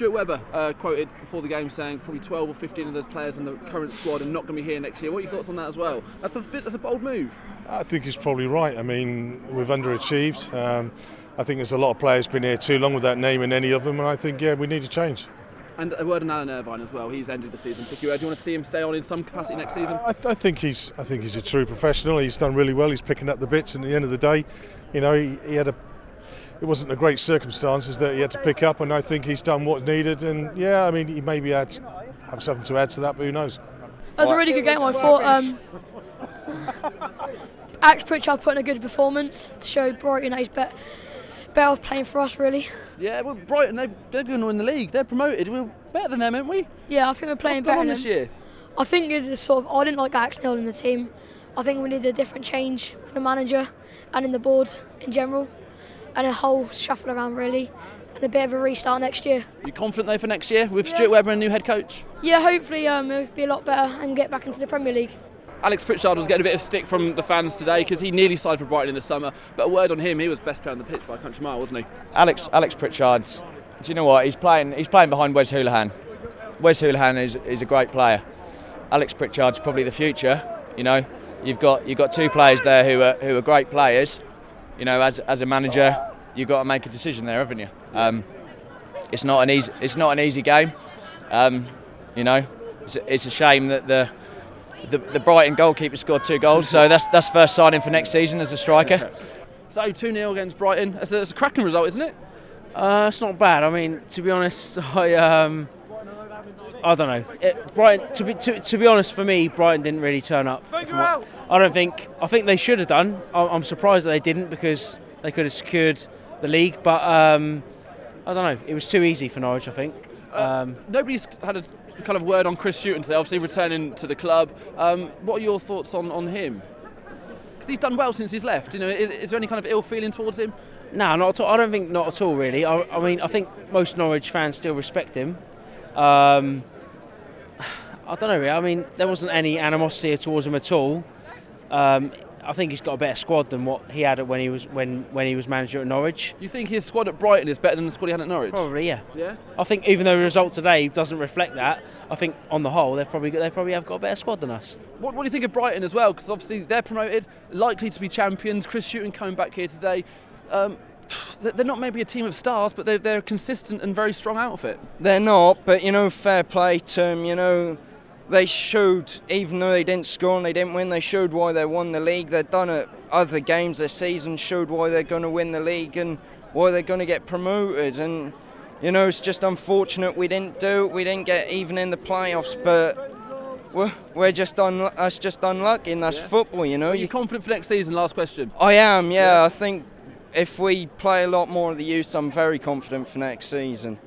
Stuart Webber quoted before the game saying probably 12 or 15 of those players in the current squad are not going to be here next year. What are your thoughts on that as well? That's a bold move. I think he's probably right. I mean, we've underachieved. I think there's a lot of players been here too long without naming any of them, and I think, yeah, we need a change. And a word on Alan Irvine as well. He's ended the season. Do you want to see him stay on in some capacity next season? I think he's a true professional. He's done really well. He's picking up the bits, and at the end of the day, you know, he had it wasn't a great circumstances that he had to pick up, and I think he's done what needed. And yeah, I mean, he maybe have something to add to that, but who knows? That was a really good game. I thought Alex Pritchard put in a good performance to show Brighton that he's better off playing for us, really. Yeah, well, Brighton, they're going to win the league. They're promoted. We're better than them, aren't we? Yeah, I think we're playing better than them this year. I think it's I didn't like Alex Neil in the team. I think we need a different change with the manager and in the board in general, and a whole shuffle around really, and a bit of a restart next year. Are you confident though for next year with Stuart Webber and new head coach? Yeah, hopefully it'll be a lot better and get back into the Premier League. Alex Pritchard was getting a bit of stick from the fans today because he nearly signed for Brighton in the summer, but a word on him, he was best player on the pitch by a country mile, wasn't he? Alex Pritchard, do you know what? He's playing behind Wes Hoolahan. Wes Hoolahan is a great player. Alex Pritchard's probably the future. You know, you've got two players there who are great players. You know, as a manager, you've got to make a decision there, haven't you? It's not an easy game. You know, it's a shame that the Brighton goalkeeper scored 2 goals, so that's first signing for next season as a striker. So 2-0 against Brighton. It's a cracking result, isn't it? It's not bad. I mean, to be honest, I don't know. Brighton. To be honest, for me, Brighton didn't really turn up. I think they should have done. I'm surprised that they didn't because they could have secured the league. But I don't know. It was too easy for Norwich, I think. Nobody's had a kind of word on Chris Hughton today, obviously returning to the club. What are your thoughts on him? Because he's done well since he's left. You know, is there any kind of ill feeling towards him? No, not at all. I don't think not at all, really. I mean, I think most Norwich fans still respect him. I don't know, really. I mean, there wasn't any animosity towards him at all. I think he's got a better squad than what he had when he was manager at Norwich. You think his squad at Brighton is better than the squad he had at Norwich? Probably, yeah. Yeah. I think even though the result today doesn't reflect that, I think on the whole they probably have got a better squad than us. What do you think of Brighton as well? Because obviously they're promoted, likely to be champions. Chris Hughton coming back here today. They're not maybe a team of stars, but they're a consistent and very strong outfit. They're not, but you know, fair play to them. You know, they showed, even though they didn't score and they didn't win, they showed why they won the league. They've done it other games this season, showed why they're going to win the league and why they're going to get promoted. And you know, it's just unfortunate we didn't do it. We didn't get even in the playoffs, but we're just unlucky, and that's football. You know. Are you confident for next season? Last question. I am. Yeah, I think if we play a lot more of the youth, I'm very confident for next season.